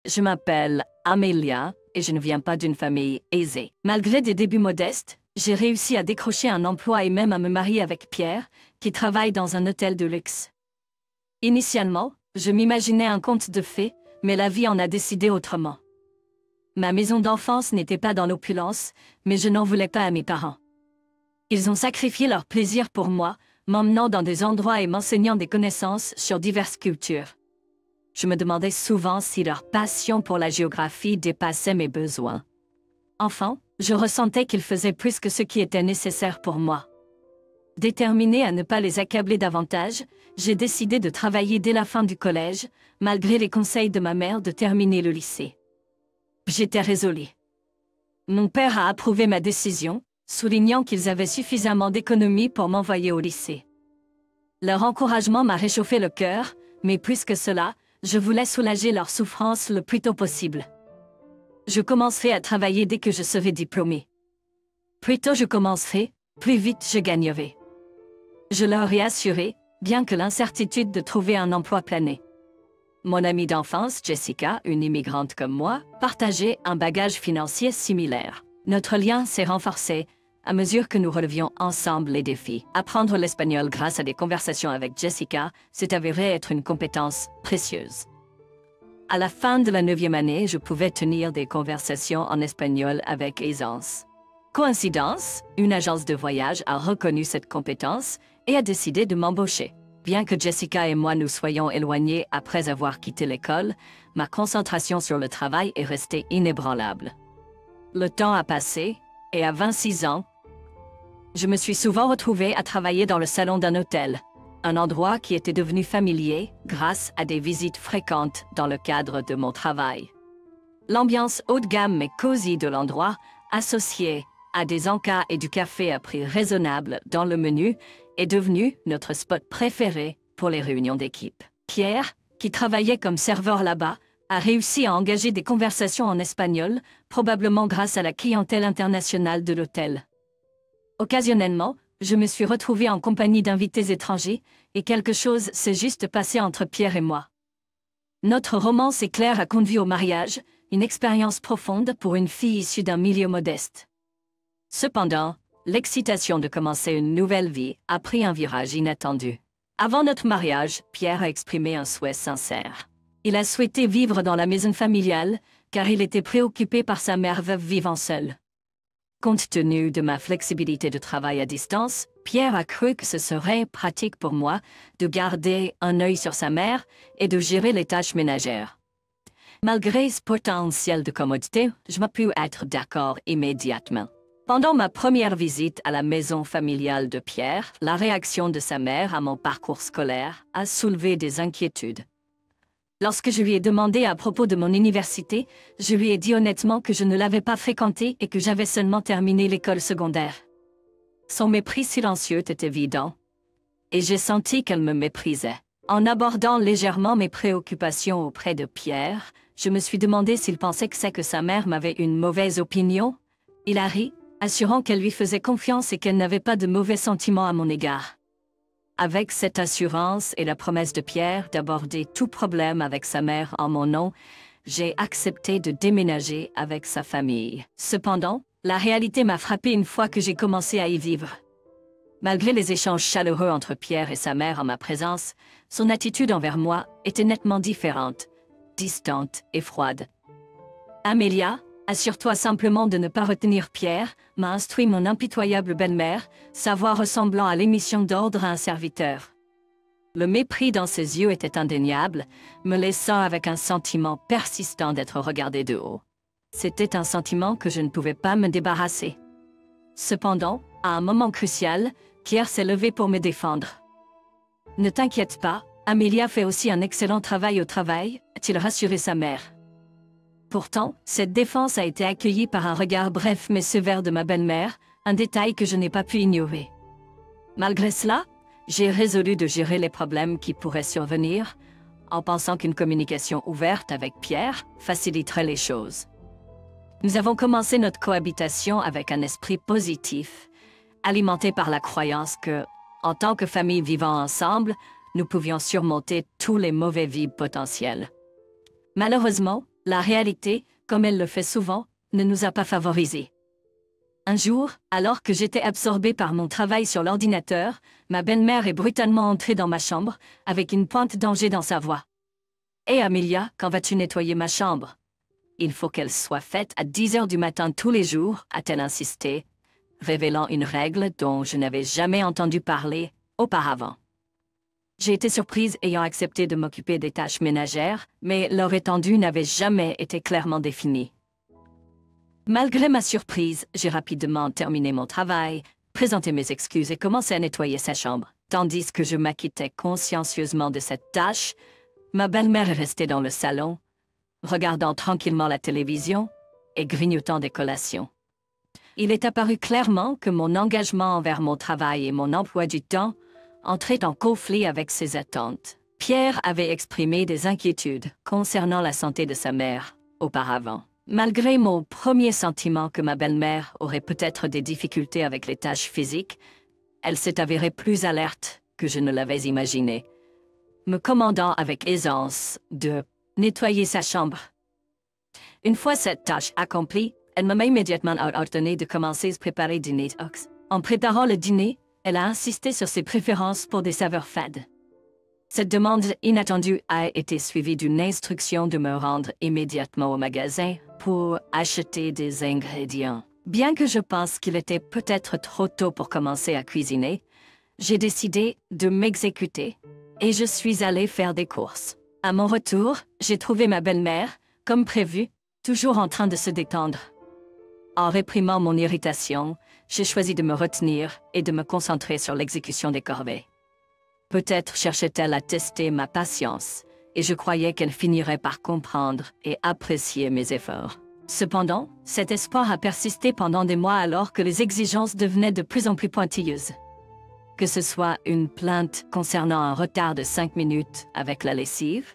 Je m'appelle Amelia et je ne viens pas d'une famille aisée. Malgré des débuts modestes, j'ai réussi à décrocher un emploi et même à me marier avec Pierre, qui travaille dans un hôtel de luxe. Initialement, je m'imaginais un conte de fées, mais la vie en a décidé autrement. Ma maison d'enfance n'était pas dans l'opulence, mais je n'en voulais pas à mes parents. Ils ont sacrifié leur plaisir pour moi, m'emmenant dans des endroits et m'enseignant des connaissances sur diverses cultures. Je me demandais souvent si leur passion pour la géographie dépassait mes besoins. Enfant, je ressentais qu'ils faisaient plus que ce qui était nécessaire pour moi. Déterminée à ne pas les accabler davantage, j'ai décidé de travailler dès la fin du collège, malgré les conseils de ma mère de terminer le lycée. J'étais résolue. Mon père a approuvé ma décision, soulignant qu'ils avaient suffisamment d'économies pour m'envoyer au lycée. Leur encouragement m'a réchauffé le cœur, mais plus que cela, je voulais soulager leur souffrance le plus tôt possible. Je commencerai à travailler dès que je serai diplômée. Plus tôt je commencerai, plus vite je gagnerai. Je leur ai assuré, bien que l'incertitude de trouver un emploi planait. Mon amie d'enfance, Jessica, une immigrante comme moi, partageait un bagage financier similaire. Notre lien s'est renforcé à mesure que nous relevions ensemble les défis. Apprendre l'espagnol grâce à des conversations avec Jessica s'est avéré être une compétence précieuse. À la fin de la 9e année, je pouvais tenir des conversations en espagnol avec aisance. Coïncidence, une agence de voyage a reconnu cette compétence et a décidé de m'embaucher. Bien que Jessica et moi nous soyons éloignés après avoir quitté l'école, ma concentration sur le travail est restée inébranlable. Le temps a passé, et à 26 ans, je me suis souvent retrouvée à travailler dans le salon d'un hôtel, un endroit qui était devenu familier grâce à des visites fréquentes dans le cadre de mon travail. L'ambiance haut de gamme et cosy de l'endroit, associée à des encas et du café à prix raisonnable dans le menu, est devenu notre spot préféré pour les réunions d'équipe. Pierre, qui travaillait comme serveur là-bas, a réussi à engager des conversations en espagnol, probablement grâce à la clientèle internationale de l'hôtel. Occasionnellement, je me suis retrouvée en compagnie d'invités étrangers, et quelque chose s'est juste passé entre Pierre et moi. Notre romance éclair a conduit au mariage, une expérience profonde pour une fille issue d'un milieu modeste. Cependant, l'excitation de commencer une nouvelle vie a pris un virage inattendu. Avant notre mariage, Pierre a exprimé un souhait sincère. Il a souhaité vivre dans la maison familiale, car il était préoccupé par sa mère veuve vivant seule. Compte tenu de ma flexibilité de travail à distance, Pierre a cru que ce serait pratique pour moi de garder un œil sur sa mère et de gérer les tâches ménagères. Malgré ce potentiel de commodité, je n'ai pu être d'accord immédiatement. Pendant ma première visite à la maison familiale de Pierre, la réaction de sa mère à mon parcours scolaire a soulevé des inquiétudes. Lorsque je lui ai demandé à propos de mon université, je lui ai dit honnêtement que je ne l'avais pas fréquentée et que j'avais seulement terminé l'école secondaire. Son mépris silencieux était évident, et j'ai senti qu'elle me méprisait. En abordant légèrement mes préoccupations auprès de Pierre, je me suis demandé s'il pensait que sa mère m'avait une mauvaise opinion. Il a ri, assurant qu'elle lui faisait confiance et qu'elle n'avait pas de mauvais sentiments à mon égard. Avec cette assurance et la promesse de Pierre d'aborder tout problème avec sa mère en mon nom, j'ai accepté de déménager avec sa famille. Cependant, la réalité m'a frappé une fois que j'ai commencé à y vivre. Malgré les échanges chaleureux entre Pierre et sa mère en ma présence, son attitude envers moi était nettement différente, distante et froide. Amelia, assure-toi simplement de ne pas retenir Pierre, m'a instruit mon impitoyable belle-mère, sa voix ressemblant à l'émission d'ordre à un serviteur. Le mépris dans ses yeux était indéniable, me laissant avec un sentiment persistant d'être regardée de haut. C'était un sentiment que je ne pouvais pas me débarrasser. Cependant, à un moment crucial, Pierre s'est levé pour me défendre. « Ne t'inquiète pas, Amelia fait aussi un excellent travail au travail », a-t-il rassuré sa mère. Pourtant, cette défense a été accueillie par un regard bref mais sévère de ma belle-mère, un détail que je n'ai pas pu ignorer. Malgré cela, j'ai résolu de gérer les problèmes qui pourraient survenir, en pensant qu'une communication ouverte avec Pierre faciliterait les choses. Nous avons commencé notre cohabitation avec un esprit positif, alimenté par la croyance que, en tant que famille vivant ensemble, nous pouvions surmonter tous les mauvais vibes potentiels. Malheureusement, La réalité, comme elle le fait souvent, ne nous a pas favorisés. Un jour, alors que j'étais absorbée par mon travail sur l'ordinateur, ma belle-mère est brutalement entrée dans ma chambre, avec une pointe d'enjeu dans sa voix. « Hé Amelia, quand vas-tu nettoyer ma chambre? Il faut qu'elle soit faite à 10 heures du matin tous les jours, a-t-elle insisté, révélant une règle dont je n'avais jamais entendu parler auparavant. J'ai été surprise ayant accepté de m'occuper des tâches ménagères, mais leur étendue n'avait jamais été clairement définie. Malgré ma surprise, j'ai rapidement terminé mon travail, présenté mes excuses et commencé à nettoyer sa chambre. Tandis que je m'acquittais consciencieusement de cette tâche, ma belle-mère est restée dans le salon, regardant tranquillement la télévision et grignotant des collations. Il est apparu clairement que mon engagement envers mon travail et mon emploi du temps entraient en conflit avec ses attentes. Pierre avait exprimé des inquiétudes concernant la santé de sa mère auparavant. Malgré mon premier sentiment que ma belle-mère aurait peut-être des difficultés avec les tâches physiques, elle s'est avérée plus alerte que je ne l'avais imaginé, me commandant avec aisance de nettoyer sa chambre. Une fois cette tâche accomplie, elle m'a immédiatement ordonné de commencer à préparer le dîner. En préparant le dîner, elle a insisté sur ses préférences pour des saveurs fades. Cette demande inattendue a été suivie d'une instruction de me rendre immédiatement au magasin pour acheter des ingrédients. Bien que je pense qu'il était peut-être trop tôt pour commencer à cuisiner, j'ai décidé de m'exécuter et je suis allée faire des courses. À mon retour, j'ai trouvé ma belle-mère, comme prévu, toujours en train de se détendre. En réprimant mon irritation, j'ai choisi de me retenir et de me concentrer sur l'exécution des corvées. Peut-être cherchait-elle à tester ma patience, et je croyais qu'elle finirait par comprendre et apprécier mes efforts. Cependant, cet espoir a persisté pendant des mois alors que les exigences devenaient de plus en plus pointilleuses. Que ce soit une plainte concernant un retard de 5 minutes avec la lessive,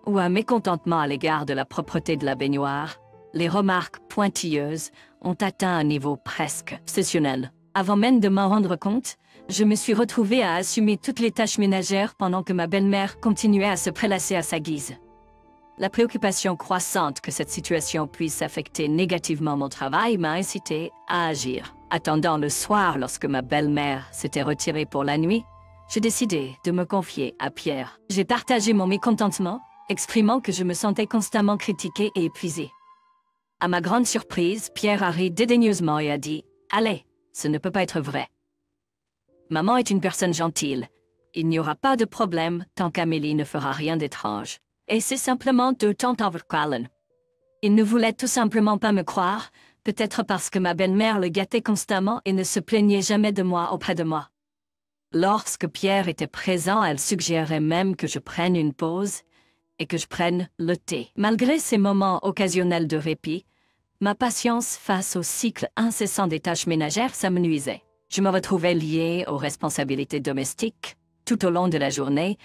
ou un mécontentement à l'égard de la propreté de la baignoire, les remarques pointilleuses ont atteint un niveau presque obsessionnel. Avant même de m'en rendre compte, je me suis retrouvée à assumer toutes les tâches ménagères pendant que ma belle-mère continuait à se prélasser à sa guise. La préoccupation croissante que cette situation puisse affecter négativement mon travail m'a incité à agir. Attendant le soir, lorsque ma belle-mère s'était retirée pour la nuit, j'ai décidé de me confier à Pierre. J'ai partagé mon mécontentement, exprimant que je me sentais constamment critiquée et épuisée. À ma grande surprise, Pierre a ri dédaigneusement et a dit « Allez, ce ne peut pas être vrai. Maman est une personne gentille. Il n'y aura pas de problème tant qu'Amélie ne fera rien d'étrange. Et c'est simplement de temps en temps. » Il ne voulait tout simplement pas me croire, peut-être parce que ma belle-mère le gâtait constamment et ne se plaignait jamais de moi auprès de moi. Lorsque Pierre était présent, elle suggérait même que je prenne une pause et que je prenne le thé. Malgré ces moments occasionnels de répit, ma patience face au cycle incessant des tâches ménagères s'amenuisait. Je me retrouvais liée aux responsabilités domestiques tout au long de la journée,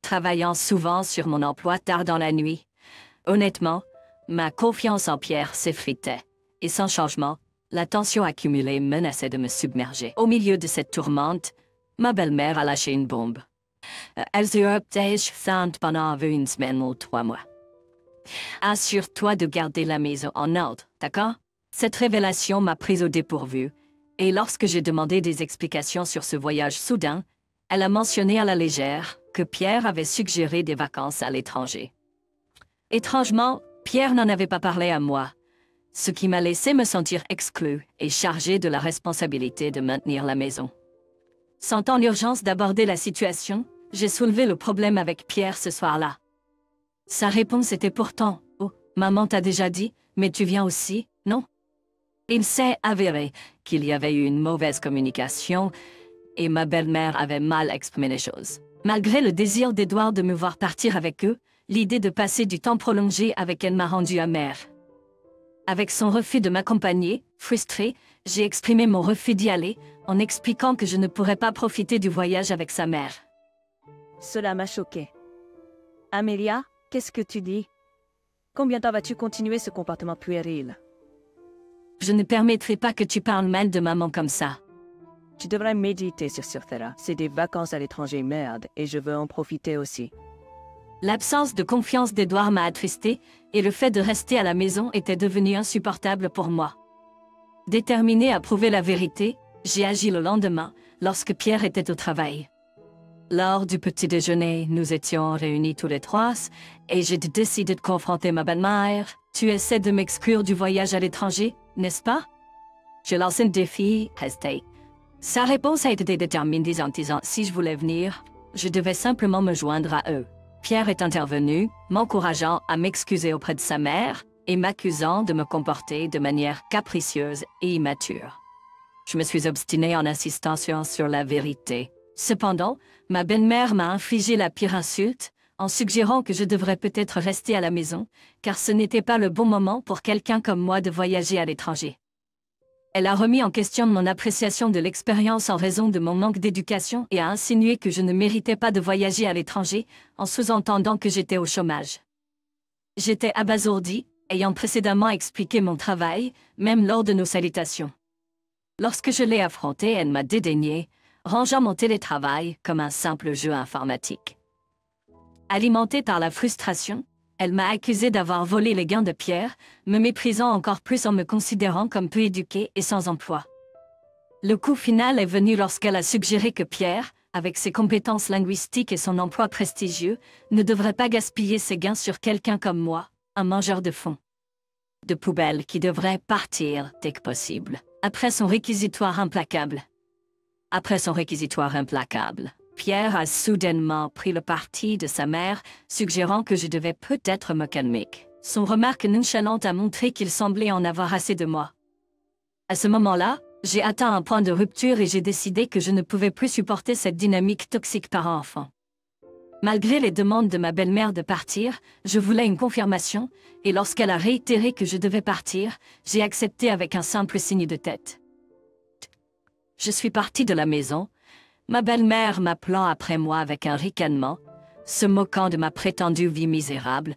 travaillant souvent sur mon emploi tard dans la nuit. Honnêtement, ma confiance en Pierre s'effritait, et sans changement, la tension accumulée menaçait de me submerger. Au milieu de cette tourmente, ma belle-mère a lâché une bombe. Elle sera peut-être pendant une semaine ou 3 mois. Assure-toi de garder la maison en ordre, d'accord? Cette révélation m'a prise au dépourvu, et lorsque j'ai demandé des explications sur ce voyage soudain, elle a mentionné à la légère que Pierre avait suggéré des vacances à l'étranger. Étrangement, Pierre n'en avait pas parlé à moi, ce qui m'a laissé me sentir exclue et chargée de la responsabilité de maintenir la maison. Sentant l'urgence d'aborder la situation, j'ai soulevé le problème avec Pierre ce soir-là. Sa réponse était pourtant « Oh, maman t'a déjà dit, mais tu viens aussi, non ?» Il s'est avéré qu'il y avait eu une mauvaise communication et ma belle-mère avait mal exprimé les choses. Malgré le désir d'Edouard de me voir partir avec eux, l'idée de passer du temps prolongé avec elle m'a rendue amère. Avec son refus de m'accompagner, frustrée, j'ai exprimé mon refus d'y aller en expliquant que je ne pourrais pas profiter du voyage avec sa mère. Cela m'a choquée. Amelia, qu'est-ce que tu dis? Combien de temps vas-tu continuer ce comportement puéril? Je ne permettrai pas que tu parles mal de maman comme ça. Tu devrais méditer sur Thera. C'est des vacances à l'étranger, merde, et je veux en profiter aussi. L'absence de confiance d'Edouard m'a attristée et le fait de rester à la maison était devenu insupportable pour moi. Déterminée à prouver la vérité, j'ai agi le lendemain, lorsque Pierre était au travail. Lors du petit déjeuner, nous étions réunis tous les trois et j'ai décidé de confronter ma belle-mère. Tu essaies de m'exclure du voyage à l'étranger, n'est-ce pas? Je lance un défi, hésité. Sa réponse a été déterminée en disant si je voulais venir, je devais simplement me joindre à eux. Pierre est intervenu, m'encourageant à m'excuser auprès de sa mère et m'accusant de me comporter de manière capricieuse et immature. Je me suis obstinée en insistant sur la vérité. Cependant, ma belle-mère m'a infligé la pire insulte en suggérant que je devrais peut-être rester à la maison, car ce n'était pas le bon moment pour quelqu'un comme moi de voyager à l'étranger. Elle a remis en question mon appréciation de l'expérience en raison de mon manque d'éducation et a insinué que je ne méritais pas de voyager à l'étranger, en sous-entendant que j'étais au chômage. J'étais abasourdie, ayant précédemment expliqué mon travail, même lors de nos salutations. Lorsque je l'ai affrontée, elle m'a dédaigné, rangeant mon télétravail comme un simple jeu informatique. Alimentée par la frustration, elle m'a accusé d'avoir volé les gains de Pierre, me méprisant encore plus en me considérant comme peu éduquée et sans emploi. Le coup final est venu lorsqu'elle a suggéré que Pierre, avec ses compétences linguistiques et son emploi prestigieux, ne devrait pas gaspiller ses gains sur quelqu'un comme moi, un mangeur de fonds. De poubelle qui devrait partir dès que possible, après son réquisitoire implacable. Pierre a soudainement pris le parti de sa mère, suggérant que je devais peut-être me calmer. Son remarque nonchalante a montré qu'il semblait en avoir assez de moi. À ce moment-là, j'ai atteint un point de rupture et j'ai décidé que je ne pouvais plus supporter cette dynamique toxique parent-enfant. Malgré les demandes de ma belle-mère de partir, je voulais une confirmation, et lorsqu'elle a réitéré que je devais partir, j'ai accepté avec un simple signe de tête. Je suis partie de la maison, ma belle-mère m'appelant après moi avec un ricanement, se moquant de ma prétendue vie misérable,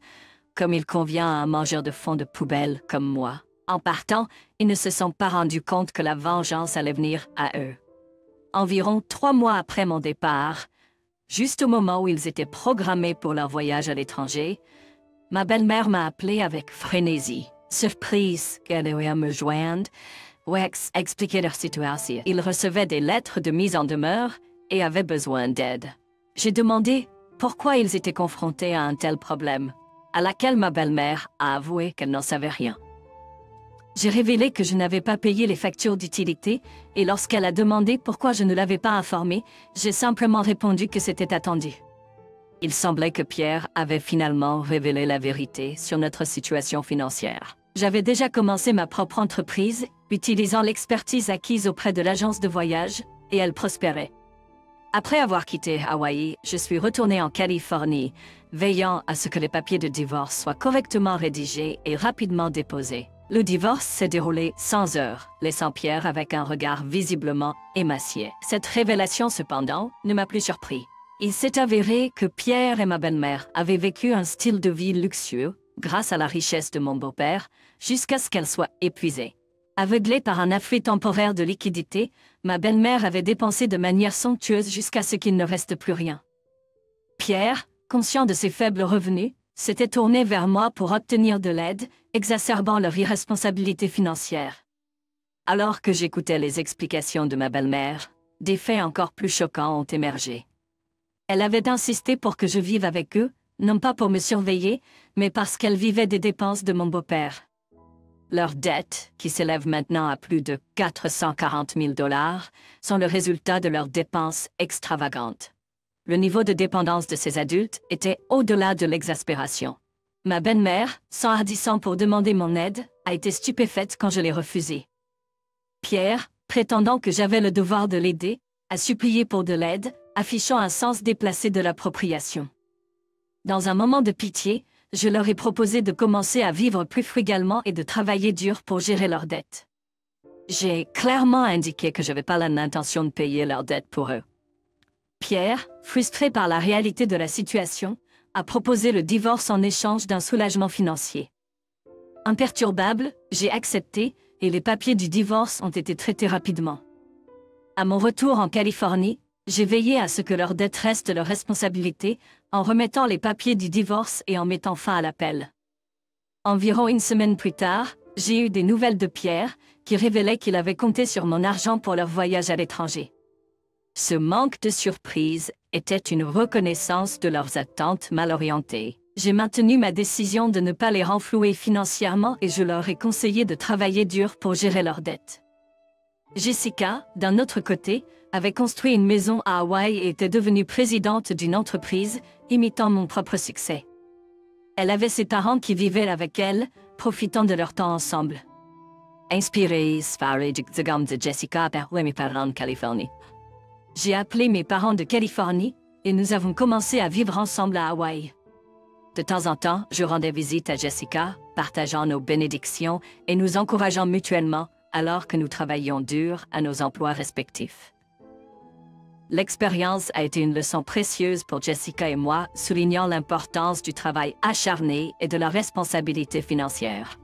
comme il convient à un mangeur de fonds de poubelle comme moi. En partant, ils ne se sont pas rendus compte que la vengeance allait venir à eux. Environ 3 mois après mon départ, juste au moment où ils étaient programmés pour leur voyage à l'étranger, ma belle-mère m'a appelé avec frénésie. Surprise qu'elle allait me joindre, expliquer leur situation. Ils recevaient des lettres de mise en demeure et avaient besoin d'aide. J'ai demandé pourquoi ils étaient confrontés à un tel problème, à laquelle ma belle-mère a avoué qu'elle n'en savait rien. J'ai révélé que je n'avais pas payé les factures d'utilité et lorsqu'elle a demandé pourquoi je ne l'avais pas informée, j'ai simplement répondu que c'était attendu. Il semblait que Pierre avait finalement révélé la vérité sur notre situation financière. J'avais déjà commencé ma propre entreprise, utilisant l'expertise acquise auprès de l'agence de voyage, et elle prospérait. Après avoir quitté Hawaï, je suis retournée en Californie, veillant à ce que les papiers de divorce soient correctement rédigés et rapidement déposés. Le divorce s'est déroulé sans heurts, laissant Pierre avec un regard visiblement émacié. Cette révélation, cependant, ne m'a plus surpris. Il s'est avéré que Pierre et ma belle-mère avaient vécu un style de vie luxueux, grâce à la richesse de mon beau-père, jusqu'à ce qu'elle soit épuisée. Aveuglée par un afflux temporaire de liquidité, ma belle-mère avait dépensé de manière somptueuse jusqu'à ce qu'il ne reste plus rien. Pierre, conscient de ses faibles revenus, s'était tourné vers moi pour obtenir de l'aide, exacerbant leur irresponsabilité financière. Alors que j'écoutais les explications de ma belle-mère, des faits encore plus choquants ont émergé. Elle avait insisté pour que je vive avec eux, non pas pour me surveiller, mais parce qu'elle vivait des dépenses de mon beau-père. Leurs dettes, qui s'élèvent maintenant à plus de 440 000 $, sont le résultat de leurs dépenses extravagantes. Le niveau de dépendance de ces adultes était au-delà de l'exaspération. Ma belle-mère, s'enhardissant pour demander mon aide, a été stupéfaite quand je l'ai refusée. Pierre, prétendant que j'avais le devoir de l'aider, a supplié pour de l'aide, affichant un sens déplacé de l'appropriation. Dans un moment de pitié, je leur ai proposé de commencer à vivre plus frugalement et de travailler dur pour gérer leurs dettes. J'ai clairement indiqué que je n'avais pas l'intention de payer leurs dettes pour eux. Pierre, frustré par la réalité de la situation, a proposé le divorce en échange d'un soulagement financier. Imperturbable, j'ai accepté et les papiers du divorce ont été traités rapidement. À mon retour en Californie, J'ai veillé à ce que leur dette reste leur responsabilité, en remettant les papiers du divorce et en mettant fin à l'appel. Environ une semaine plus tard, j'ai eu des nouvelles de Pierre, qui révélaient qu'il avait compté sur mon argent pour leur voyage à l'étranger. Ce manque de surprise était une reconnaissance de leurs attentes mal orientées. J'ai maintenu ma décision de ne pas les renflouer financièrement et je leur ai conseillé de travailler dur pour gérer leurs dettes. Jessica, d'un autre côté, avait construit une maison à Hawaï et était devenue présidente d'une entreprise, imitant mon propre succès. Elle avait ses parents qui vivaient avec elle, profitant de leur temps ensemble. Inspirée de Jessica par mes parents de Californie. J'ai appelé mes parents de Californie et nous avons commencé à vivre ensemble à Hawaï. De temps en temps, je rendais visite à Jessica, partageant nos bénédictions et nous encourageant mutuellement alors que nous travaillions dur à nos emplois respectifs. L'expérience a été une leçon précieuse pour Jessica et moi, soulignant l'importance du travail acharné et de la responsabilité financière.